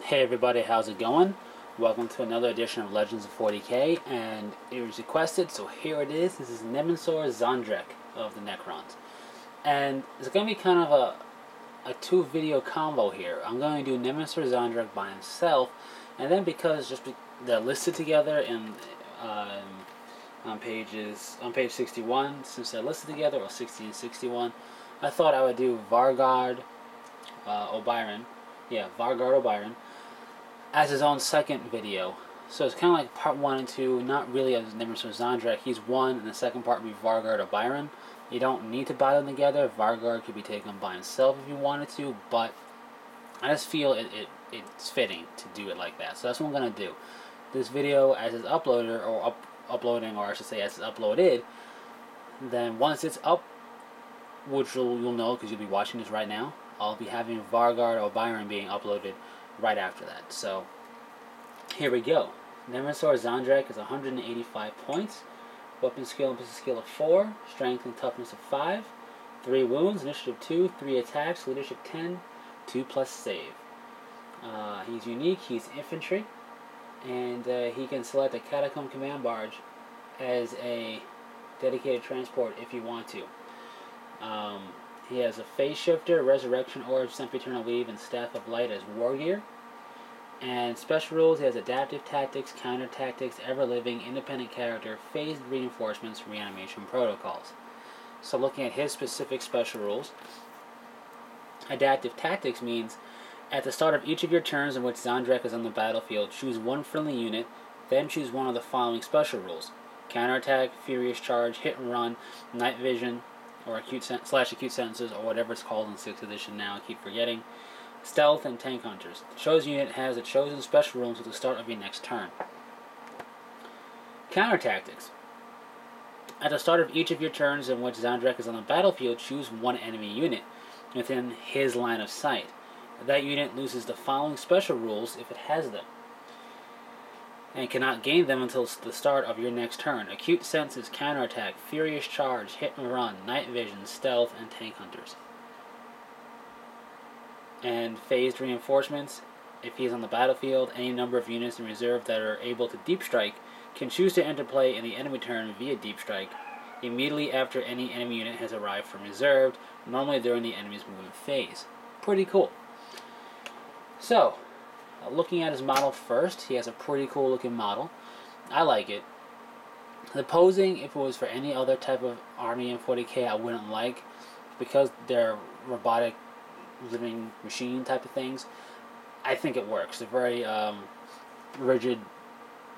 Hey everybody, how's it going? Welcome to another edition of Legends of 40k, and it was requested, so here it is. This is Nemesor Zahndrekh of the Necrons. And it's going to be kind of a two-video combo here. I'm going to do Nemesor Zahndrekh by himself, and then because they're listed together on page 61, since they're listed together, or 60 and 61, I thought I would do Vargard Obyron. Yeah, Vargard Obyron as his own second video. So it's kind of like part 1 and 2, not really as Nemesor Zahndrekh. He's one, and the second part would be Vargard Obyron. You don't need to buy them together. Vargard could be taken by himself if you wanted to, but I just feel it's fitting to do it like that. So that's what I'm going to do. This video, as it's uploaded, or uploading, or I should say as it's uploaded, then once it's up, which you'll know because you'll be watching this right now, I'll be having Vargard Obyron being uploaded right after that. So here we go. Nemesor Zahndrekh is 185 points. Weapon skill and physical skill of 4. Strength and toughness of 5. 3 wounds, initiative 2, 3 attacks, leadership 10, 2 plus save. He's unique, he's infantry, and he can select a Catacomb Command Barge as a dedicated transport if you want to. He has a Phase Shifter, Resurrection Orb, Sempiternal Weave, and Staff of Light as war gear. And special rules, he has Adaptive Tactics, Counter Tactics, Ever Living, Independent Character, Phased Reinforcements, Reanimation Protocols. So looking at his specific special rules, Adaptive Tactics means at the start of each of your turns in which Zahndrekh is on the battlefield, choose one friendly unit, then choose one of the following special rules: Counterattack, Furious Charge, Hit and Run, Night Vision, or acute sentences, or whatever it's called in 6th edition now, I keep forgetting. Stealth and Tank Hunters. The chosen unit has a chosen special rule until the start of your next turn. Counter Tactics. At the start of each of your turns in which Zahndrekh is on the battlefield, choose one enemy unit within his line of sight. That unit loses the following special rules if it has them, and cannot gain them until the start of your next turn: Acute Senses, Counterattack, Furious Charge, Hit and Run, Night Vision, Stealth, and Tank Hunters. And Phased Reinforcements. If he is on the battlefield, any number of units in reserve that are able to Deep Strike can choose to enter play in the enemy turn via Deep Strike immediately after any enemy unit has arrived from reserve, normally during the enemy's movement phase. Pretty cool. So, looking at his model first, he has a pretty cool looking model. I like it. The posing, if it was for any other type of army in 40k, I wouldn't like, because they're robotic living machine type of things. I think it works. The very rigid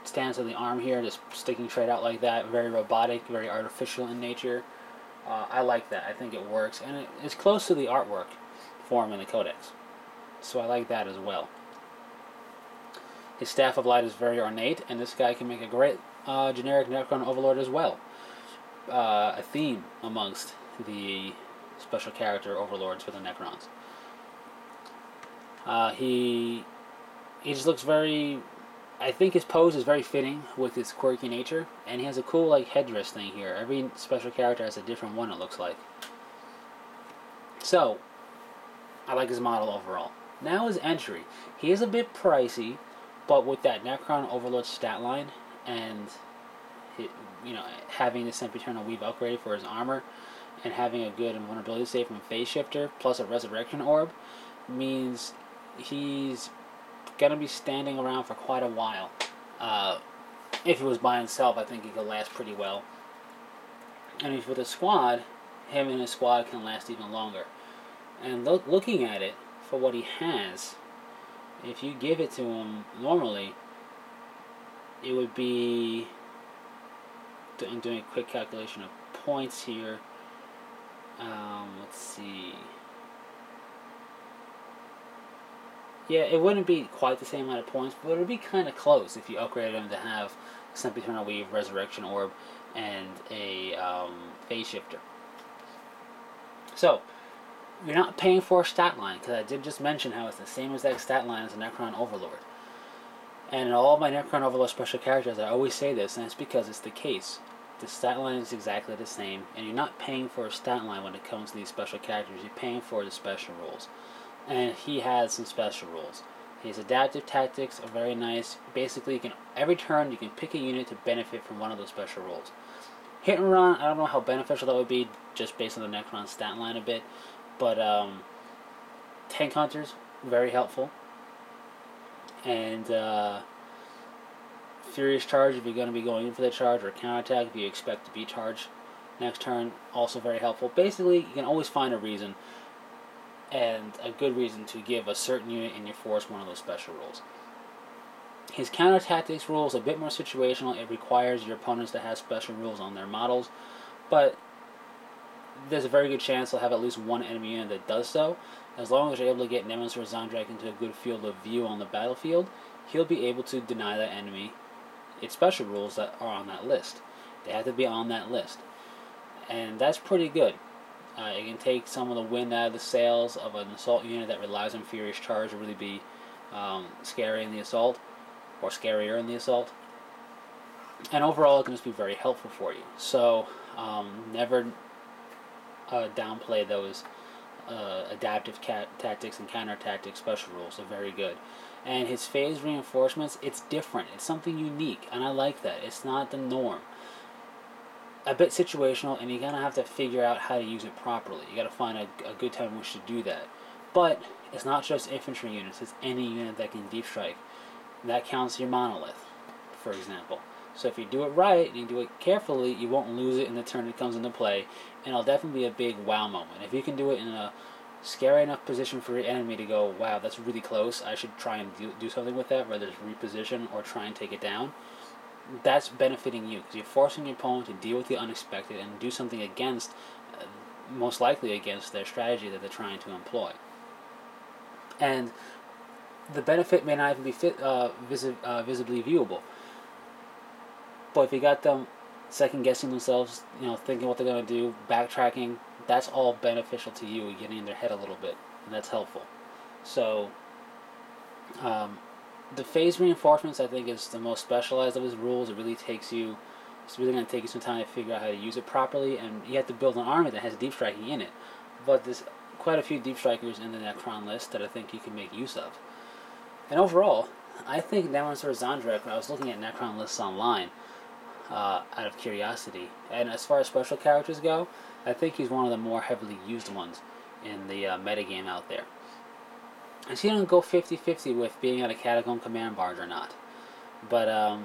stance of the arm here, just sticking straight out like that, very robotic, very artificial in nature. I like that. I think it works, and it's close to the artwork form in the Codex, so I like that as well. His Staff of Light is very ornate, and this guy can make a great generic Necron Overlord as well. A theme amongst the special character Overlords for the Necrons. He just looks very... I think his pose is very fitting with his quirky nature, and he has a cool like headdress thing here. Every special character has a different one, it looks like. So, I like his model overall. Now his entry. He is a bit pricey, but with that Necron Overlord stat line, and having the Sempiternal Weave upgraded for his armor, and having a good invulnerability save from Phase Shifter, plus a Resurrection Orb, means he's going to be standing around for quite a while. If he was by himself, I think he could last pretty well. And if with a squad, him and his squad can last even longer. And looking at it, for what he has, if you give it to him normally, it would be... I'm doing a quick calculation of points here. Let's see. Yeah, it wouldn't be quite the same amount of points, but it would be kind of close if you upgraded him to have Sempiternal Weave, Resurrection Orb, and a Phase Shifter. So, you're not paying for a stat line, because I did just mention how it's the same exact stat line as a Necron Overlord. And in all my Necron Overlord special characters, I always say this, and it's because it's the case. The stat line is exactly the same, and you're not paying for a stat line when it comes to these special characters. You're paying for the special rules. And he has some special rules. His adaptive tactics are very nice. Basically, every turn you can pick a unit to benefit from one of those special rules. Hit and run, I don't know how beneficial that would be, just based on the Necron stat line a bit, but tank hunters, very helpful. And Furious Charge, if you're going to be going in for the charge, or counterattack if you expect to be charged next turn, also very helpful. Basically, you can always find a reason, and a good reason, to give a certain unit in your force one of those special rules. His counter tactics rule is a bit more situational. It requires your opponents to have special rules on their models, but there's a very good chance they'll have at least one enemy unit that does so. As long as you're able to get Nemesor Zahndrekh into a good field of view on the battlefield, he'll be able to deny that enemy its special rules that are on that list. They have to be on that list, and that's pretty good. It can take some of the wind out of the sails of an assault unit that relies on Furious Charge to really be scary in the assault, or scarier in the assault. And overall, it can just be very helpful for you. So never downplay those adaptive tactics and counter tactics special rules. They're very good. And his phase reinforcements, it's different. It's something unique, and I like that. It's not the norm. A bit situational, and you're going to have to figure out how to use it properly. You got to find a good time in which to do that. But it's not just infantry units, it's any unit that can deep strike. And that counts your monolith, for example. So if you do it right, and you do it carefully, you won't lose it in the turn it comes into play, and it'll definitely be a big wow moment. If you can do it in a scary enough position for your enemy to go, wow, that's really close, I should try and do something with that, whether it's reposition or try and take it down, that's benefiting you, because you're forcing your opponent to deal with the unexpected and do something against, most likely against their strategy that they're trying to employ. And the benefit may not even be visibly viewable. But if you got them second-guessing themselves, thinking what they're going to do, backtracking, that's all beneficial to you, getting in their head a little bit, and that's helpful. So, the phase reinforcements, I think, is the most specialized of his rules. It's really going to take you some time to figure out how to use it properly, and you have to build an army that has deep striking in it. But there's quite a few deep strikers in the Necron list that I think you can make use of. And overall, I think Nemesor Zahndrekh, when I was looking at Necron lists online, out of curiosity, and as far as special characters go, I think he's one of the more heavily used ones in the metagame out there. I see him go 50-50 with being at a Catacomb Command Barge or not, but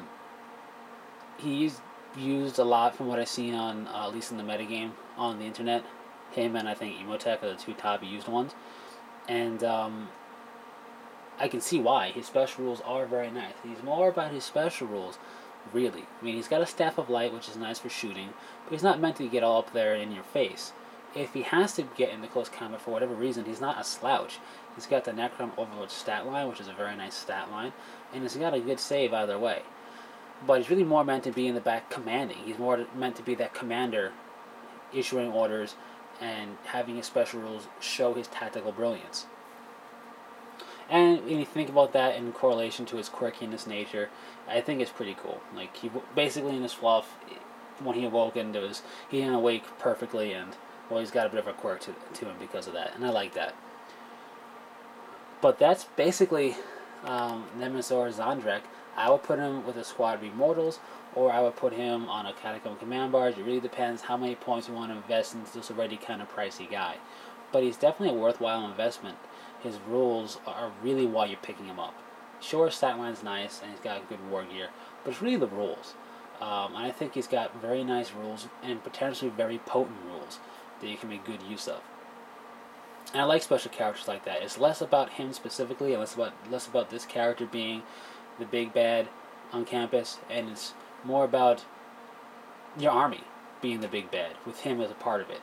he's used a lot from what I've seen on, at least in the metagame on the internet. Him and I think Emotech are the two top used ones, and I can see why. His special rules are very nice. He's more about his special rules, really. I mean, he's got a Staff of Light, which is nice for shooting, but he's not meant to get all up there in your face. If he has to get into close combat for whatever reason, he's not a slouch. He's got the Necron Overlord stat line, which is a very nice stat line, and he's got a good save either way. But he's really more meant to be in the back commanding. He's more meant to be that commander issuing orders and having his special rules show his tactical brilliance. And when you think about that in correlation to his quirkiness nature, I think it's pretty cool. Like, he basically in his fluff, when he awoke, he didn't awake perfectly, and well, he's got a bit of a quirk to him because of that, and I like that. But that's basically Nemesor Zahndrekh. I would put him with a squad of Immortals, or I would put him on a Catacomb Command Barge. It really depends how many points you want to invest in this already kind of pricey guy. But he's definitely a worthwhile investment. His rules are really why you're picking him up. Sure, stat line's nice, and he's got good war gear, but it's really the rules. And I think he's got very nice rules, and potentially very potent rules that you can make good use of. And I like special characters like that. It's less about him specifically, and less about this character being the big bad on campus, and it's more about your army being the big bad, with him as a part of it.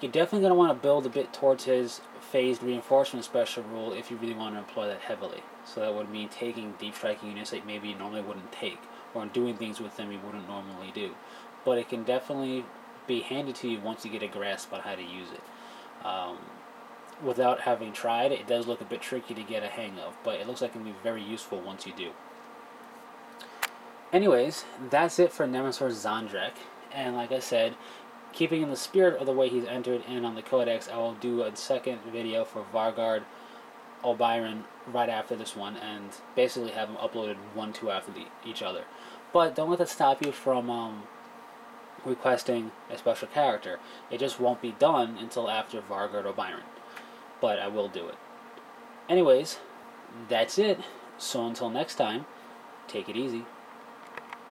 You're definitely going to want to build a bit towards his phased reinforcement special rule if you really want to employ that heavily. So that would mean taking deep striking units that maybe you normally wouldn't take, or doing things with them you wouldn't normally do. But it can definitely be handed to you once you get a grasp on how to use it. Without having tried, it does look a bit tricky to get a hang of, but it looks like it can be very useful once you do. Anyways, that's it for Nemesor Zahndrekh, and like I said, keeping in the spirit of the way he's entered in on the Codex, I will do a second video for Vargard O'Byron right after this one and basically have them uploaded 1-2 after each other. But don't let that stop you from requesting a special character. It just won't be done until after Vargard O'Byron. But I will do it. Anyways, that's it. So until next time, take it easy.